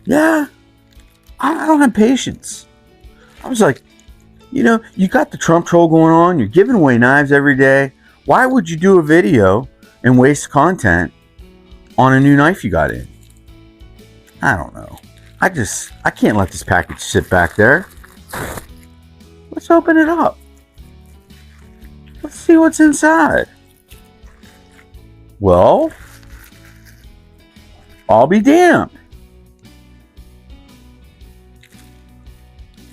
Yeah, I don't have patience. I was like, you got the Trump troll going on. You're giving away knives every day. Why would you do a video and waste content on a new knife you got in? I don't know. I can't let this package sit back there. Let's open it up. Let's see what's inside. Well, I'll be damned.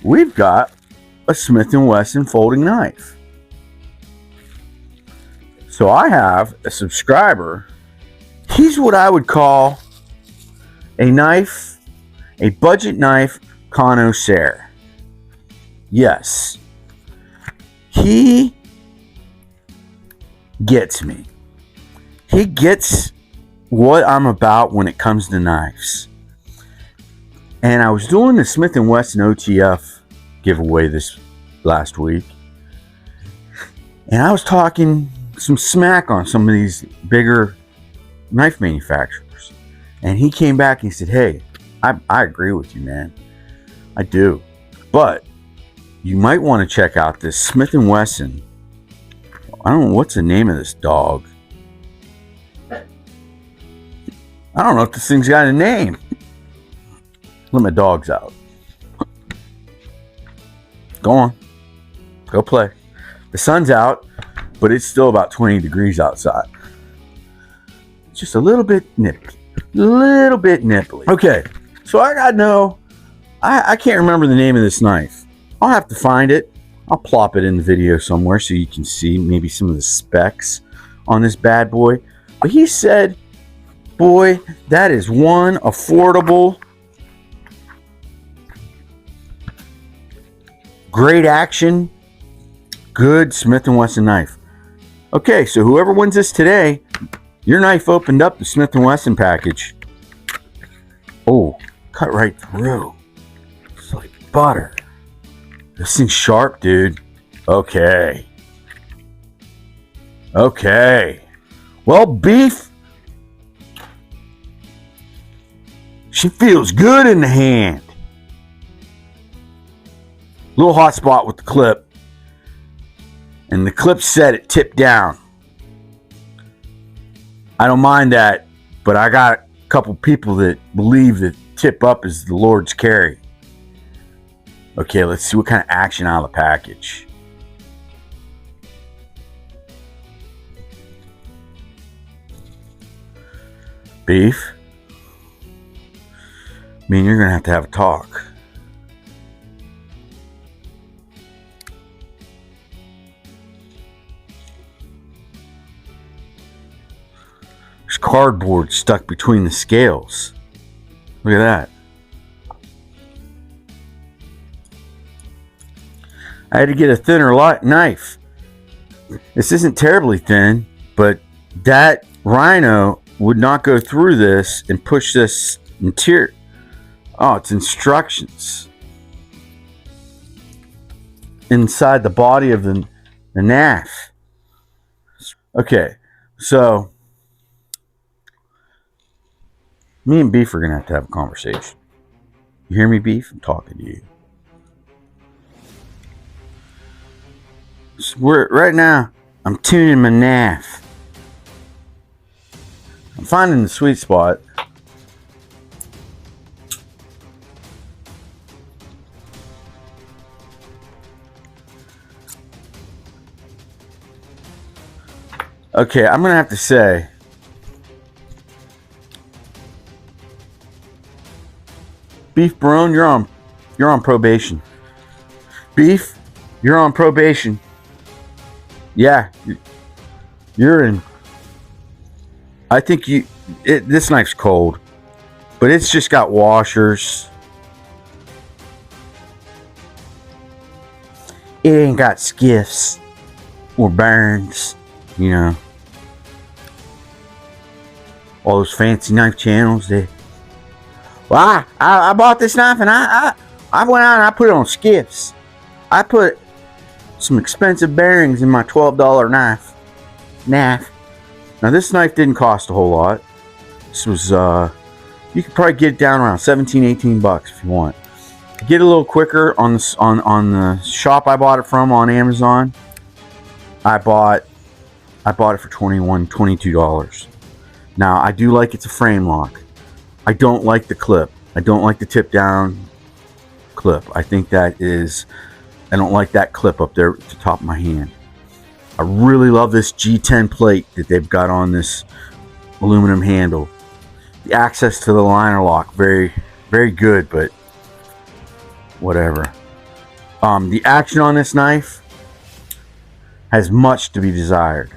We've got a Smith & Wesson folding knife. So I have a subscriber. He's what I would call a budget knife connoisseur. Yes. He gets me. He gets what I'm about when it comes to knives. And I was doing the Smith & Wesson OTF giveaway this last week. And I was talking some smack on some of these bigger knife manufacturers. And he came back and he said, hey, I agree with you, man. I do. But you might want to check out this Smith & Wesson. I don't know what's the name of this dog. I don't know if this thing's got a name. Let my dogs out. Go on. Go play. The sun's out, but it's still about 20 degrees outside. Just a little bit nipply. Okay, so I got I can't remember the name of this knife. I'll have to find it. I'll plop it in the video somewhere so you can see maybe some of the specs on this bad boy. But he said, boy, that is one affordable, great action, good Smith & Wesson knife. Okay, so whoever wins this today, your knife opened up the Smith & Wesson package. Oh, cut right through. It's like butter. This thing's sharp, dude. Okay. Well, beef. She feels good in the hand. Little hot spot with the clip. And the clip said it tipped down. I don't mind that, but I got a couple people that believe that tip up is the Lord's carry. Okay, let's see what kind of action out of the package. Beef. Me and you're going to have a talk. There's cardboard stuck between the scales. Look at that. I had to get a thinner knife. This isn't terribly thin, but that Rhino would not go through this and push this material. Oh, it's instructions inside the body of the NAF. Okay, so me and Beef are going to have a conversation. You hear me, Beef? I'm talking to you. So right now, I'm tuning my NAF. I'm finding the sweet spot. Okay, I'm going to have to say, Beef Barone, you're on probation. Beef, you're on probation. Yeah, you're in. I think this knife's cold, but it's just got washers. It ain't got skiffs or burns, you know. All those fancy knife channels. Well, I bought this knife and I went out and I put it on skiffs. I put some expensive bearings in my $12 knife. Now this knife didn't cost a whole lot. This was You could probably get it down around 17, 18 bucks if you want. To get it a little quicker on the shop I bought it from on Amazon, I bought it for $21, $22. Now, I do like it's a frame lock. I don't like the clip. I don't like the tip down clip. I don't like that clip up there at the top of my hand. I really love this G10 plate that they've got on this aluminum handle. The access to the liner lock, very, very good, but whatever. The action on this knife has much to be desired.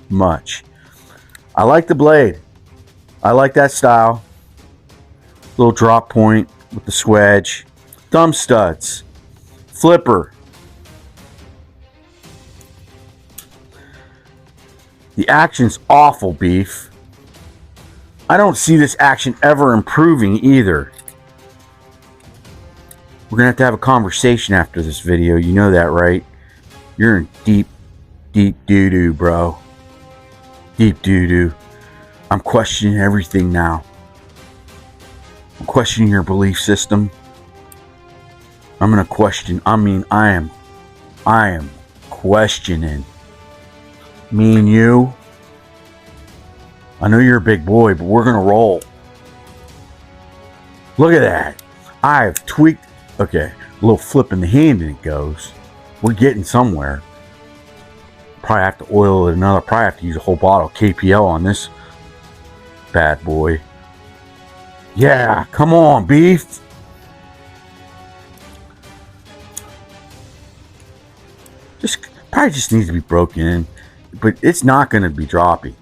Much. I like the blade. I like that style. Little drop point with the swedge. Thumb studs. Flipper. The action's awful, Beef. I don't see this action ever improving either. We're going to have a conversation after this video. You know that, right? You're in deep, deep doo-doo, bro. Deep doo-doo. I'm questioning everything now. I'm questioning your belief system. I'm going to question. I am questioning. Me and you. I know you're a big boy, but we're going to roll. Look at that. I've tweaked. Okay, a little flip in the hand and it goes. We're getting somewhere. Probably have to oil it another. Probably have to use a whole bottle of KPL on this bad boy. Yeah, come on, Beef. Probably just needs to be broken in, but it's not going to be droppy.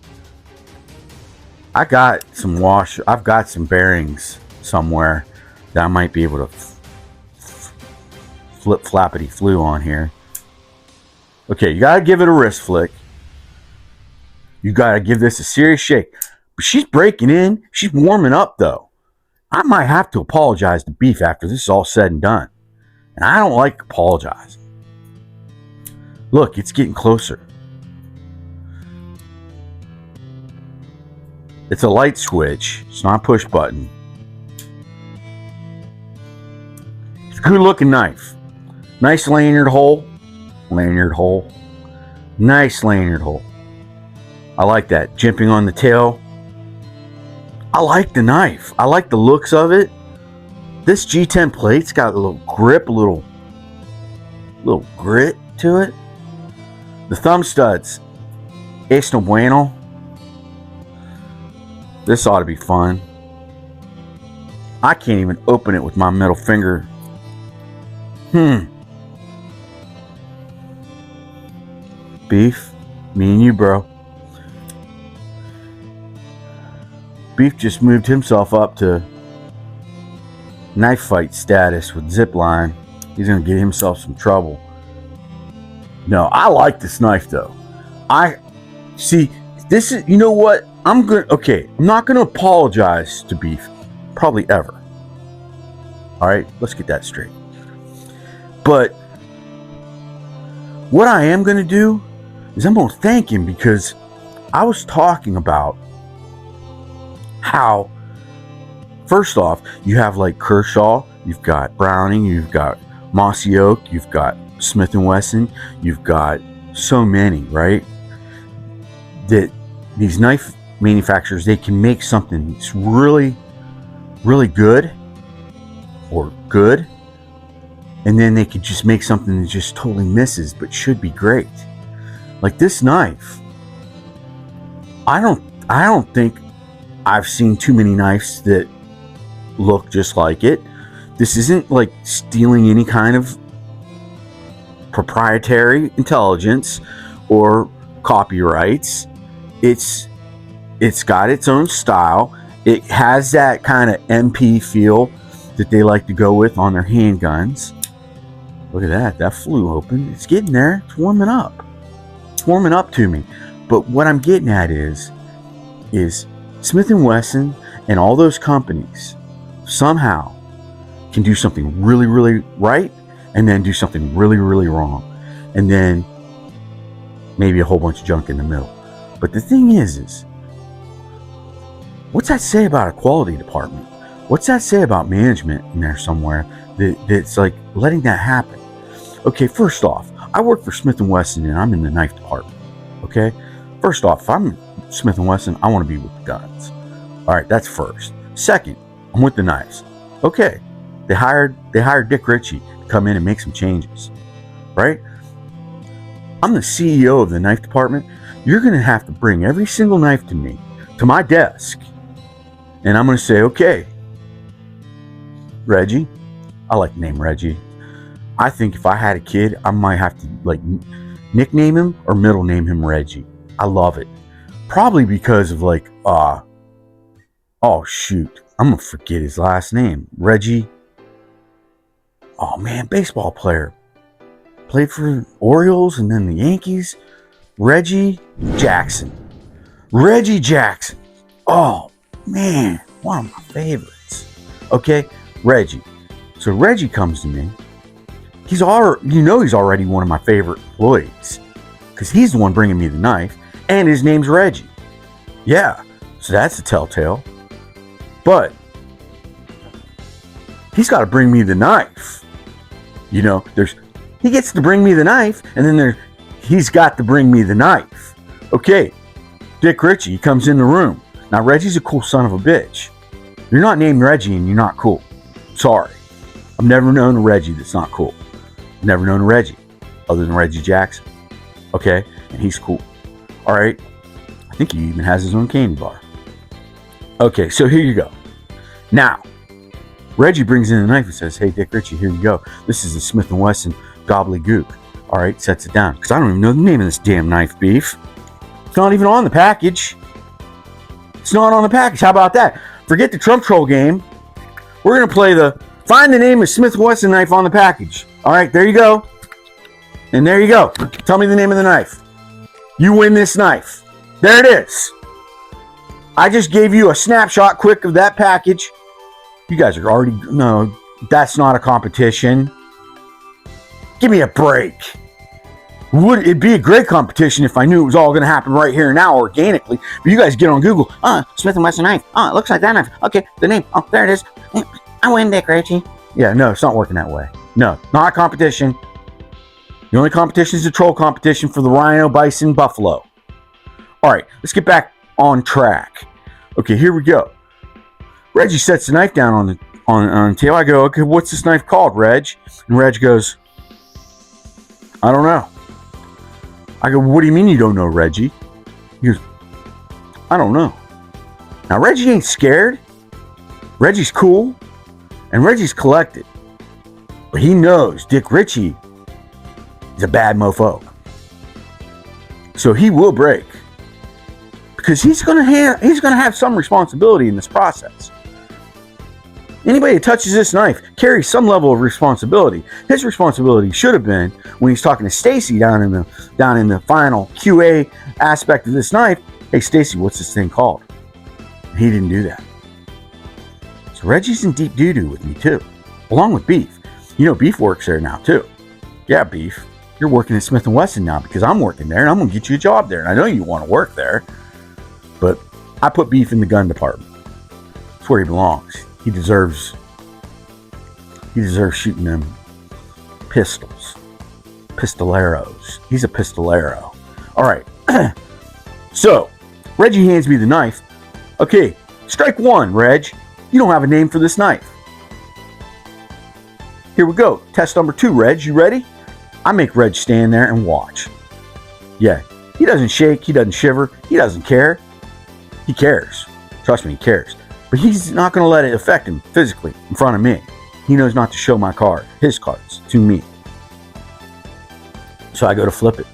I've got some bearings somewhere that I might be able to flip flappity flew on here. Okay, you gotta give it a wrist flick. You gotta give this a serious shake. But she's breaking in. She's warming up though. I might have to apologize to Beef after this is all said and done. And I don't like apologizing. Look, it's getting closer. It's a light switch. It's not a push button. It's a good looking knife. Nice lanyard hole. Nice lanyard hole. I like that. Jimping on the tail. I like the knife. I like the looks of it. This G10 plate's got a little grip, a little grit to it. The thumb studs. Es no bueno. This ought to be fun. I can't even open it with my middle finger. Beef, me and you, bro. Beef just moved himself up to knife fight status with zipline. He's gonna get himself some trouble. No, I like this knife though. I see. This is, you know what? I'm not gonna apologize to Beef, probably ever. All right, let's get that straight. But what I am gonna do is I'm gonna thank him, because I was talking about how, first off, you have like Kershaw, you've got Browning, you've got Mossy Oak, you've got Smith & Wesson, you've got so many, right? That these knife manufacturers, they can make something that's really, really good, and then they could just make something that just totally misses but should be great. Like this knife, I don't think I've seen too many knives that look just like it. This isn't like stealing any kind of proprietary intelligence or copyrights. It's got its own style. It has that kind of MP feel that they like to go with on their handguns. Look at that. That flew open. It's getting there. It's warming up. It's warming up to me. But what I'm getting at is Smith & Wesson and all those companies somehow can do something really, really right, and then do something really, really wrong, and then maybe a whole bunch of junk in the middle. But the thing is What's that say about a quality department? What's that say about management in there somewhere that's like letting that happen? Okay, first off, I work for Smith & Wesson and I'm in the knife department. Okay? First off, if I'm Smith & Wesson, I want to be with the guns. All right, that's first. Second, I'm with the knives. Okay, they hired Dick Ritchie to come in and make some changes, right? I'm the CEO of the knife department. You're going to have to bring every single knife to me, to my desk, and I'm going to say, okay, Reggie, I like the name Reggie. I think if I had a kid, I might have to like nickname him or middle name him Reggie. I love it. Probably because of like, oh shoot, I'm going to forget his last name. Reggie. Oh man, baseball player. Played for Orioles and then the Yankees. Reggie Jackson. Reggie Jackson. Oh man, one of my favorites. Okay, Reggie. So Reggie comes to me. He's already one of my favorite employees because he's the one bringing me the knife, and his name's Reggie. Yeah, so that's a telltale. But he's got to bring me the knife. You know, he gets to bring me the knife, and then he's got to bring me the knife. Okay, Dick Ritchie comes in the room. Now, Reggie's a cool son of a bitch. You're not named Reggie, and you're not cool. Sorry. I've never known a Reggie that's not cool. I've never known a Reggie other than Reggie Jackson. Okay, and he's cool. All right. I think he even has his own candy bar. Okay, so here you go. Now, Reggie brings in the knife and says, hey, Dick Ritchie, here you go. This is a Smith & Wesson gobbledygook. All right, sets it down. Because I don't even know the name of this damn knife, Beef. It's not even on the package. It's not on the package. How about that? Forget the Trump troll game. We're going to play find the name of Smith & Wesson knife on the package. All right, there you go. And there you go. Tell me the name of the knife. You win this knife. There it is. I just gave you a snapshot quick of that package. You guys are already... No, that's not a competition. Give me a break. It'd be a great competition if I knew it was all going to happen right here and now organically. But you guys get on Google. Smith & Wesson knife. It looks like that knife. Okay, the name. Oh, there it is. I win, Dick Ritchie. Yeah, no, it's not working that way. No, not a competition. The only competition is a troll competition for the rhino, bison, buffalo. All right, let's get back on track. Okay, here we go. Reggie sets the knife down on the table. I go, okay, what's this knife called, Reg? And Reg goes, I don't know. I go, what do you mean you don't know, Reggie? He goes, I don't know. Now, Reggie ain't scared. Reggie's cool. And Reggie's collected. But he knows Dick Ritchie is a bad mofo. So he will break. Because he's gonna have some responsibility in this process. Anybody that touches this knife carries some level of responsibility. His responsibility should have been when he's talking to Stacy down in the final QA aspect of this knife. Hey Stacy, what's this thing called? He didn't do that. So Reggie's in deep doo-doo with me too, along with Beef. You know Beef works there now too. Yeah, Beef, you're working at Smith & Wesson now because I'm working there and I'm gonna get you a job there. And I know you want to work there, but I put Beef in the gun department. That's where he belongs. He deserves shooting them pistols. Pistoleros. He's a pistolero. All right. So, Reggie hands me the knife. Okay, strike one, Reg. You don't have a name for this knife. Here we go. Test number 2, Reg. You ready? I make Reg stand there and watch. Yeah, he doesn't shake. He doesn't shiver. He doesn't care. He cares. Trust me, he cares. But he's not going to let it affect him physically in front of me. He knows not to show his cards, to me. So I go to flip it.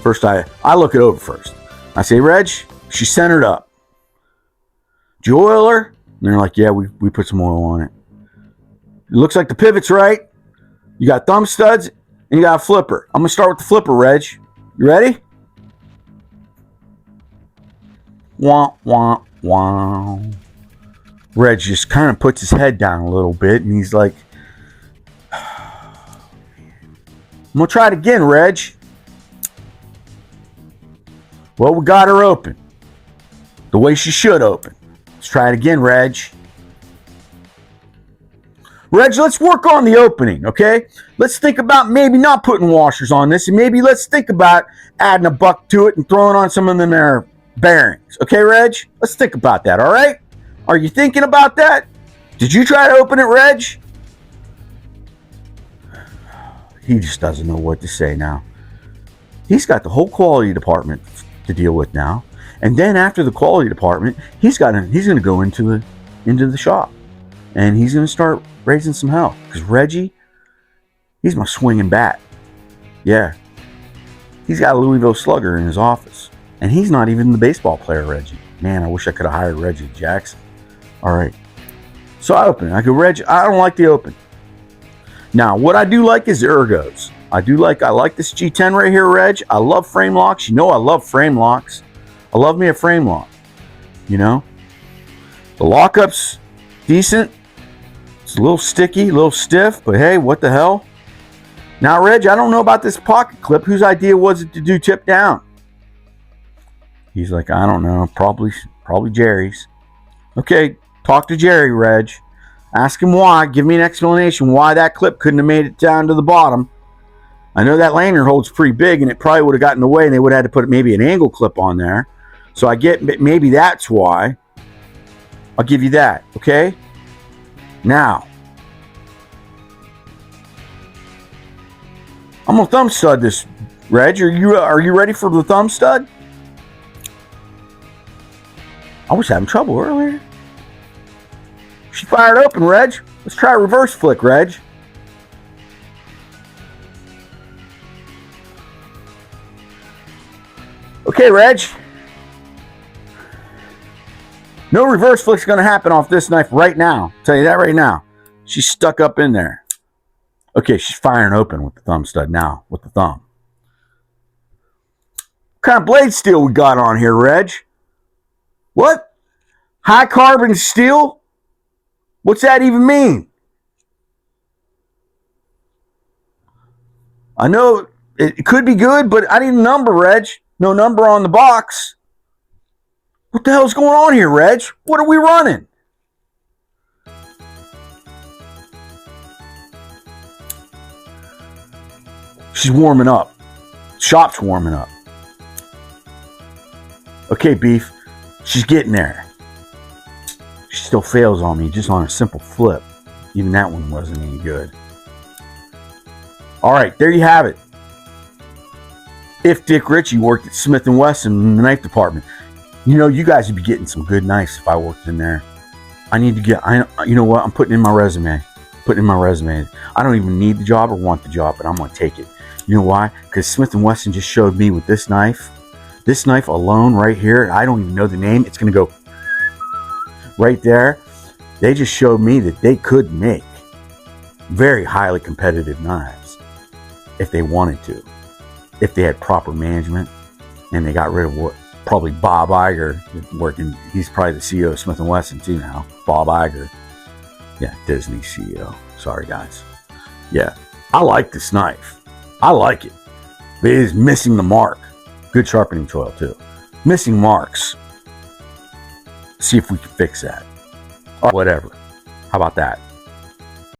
First, I look it over first. I say, Reg, she's centered up. Did you oil her? And they're like, yeah, we put some oil on it. It looks like the pivot's right. You got thumb studs, and you got a flipper. I'm going to start with the flipper, Reg. You ready? Wah, wah, wah. Reg just kind of puts his head down a little bit, and he's like, I'm going to try it again, Reg. Well, we got her open. The way she should open. Let's try it again, Reg. Reg, let's work on the opening, okay? Let's think about maybe not putting washers on this, and maybe let's think about adding a buck to it and throwing on some of them there bearings. Okay, Reg? Let's think about that, all right? Are you thinking about that? Did you try to open it, Reg? He just doesn't know what to say now. He's got the whole quality department to deal with now. And then after the quality department, he's going to go into the shop. And he's going to start raising some hell. Because Reggie, he's my swinging bat. Yeah. He's got a Louisville Slugger in his office. And he's not even the baseball player, Reggie. Man, I wish I could have hired Reggie Jackson. All right. So I open it. I go, Reggie, I don't like the open. Now, what I do like is the ergos. I like this G10 right here, Reg. I love frame locks. You know I love frame locks. I love me a frame lock. You know? The lockup's decent. It's a little sticky, a little stiff, but hey, what the hell? Now, Reg, I don't know about this pocket clip. Whose idea was it to do tip down? He's like, I don't know. Probably Jerry's. Okay, talk to Jerry, Reg. Ask him why. Give me an explanation why that clip couldn't have made it down to the bottom. I know that lanyard holds pretty big, and it probably would have gotten away, and they would have had to put maybe an angle clip on there. So I get maybe that's why. I'll give you that, okay? Now, I'm gonna thumb stud this, Reg. Are you ready for the thumb stud? I was having trouble earlier. She fired open, Reg. Let's try a reverse flick, Reg. Okay, Reg. No reverse flick's going to happen off this knife right now. I'll tell you that right now. She's stuck up in there. Okay, she's firing open with the thumb stud now, with the thumb. What kind of blade steel we got on here, Reg? What? High carbon steel? What's that even mean? I know it could be good, but I need a number, Reg. No number on the box. What the hell's going on here, Reg? What are we running? She's warming up. Shop's warming up. Okay, Beef. She's getting there. She still fails on me just on a simple flip. Even that one wasn't any good. All right, there you have it. If Dick Ritchie worked at Smith & Wesson in the knife department, you know, you guys would be getting some good knives if I worked in there. I need to get, you know what? I'm putting in my resume. I don't even need the job or want the job, but I'm going to take it. You know why? Because Smith & Wesson just showed me with this knife. This knife alone right here, I don't even know the name. It's going to go right there. They just showed me that they could make very highly competitive knives if they wanted to. If they had proper management and they got rid of what probably Bob Iger working. He's probably the CEO of Smith & Wesson too now. Bob Iger. Yeah, Disney CEO. Sorry, guys. Yeah, I like this knife. I like it. But it is missing the mark. Good sharpening tool too. Missing marks. See if we can fix that. Or whatever. How about that?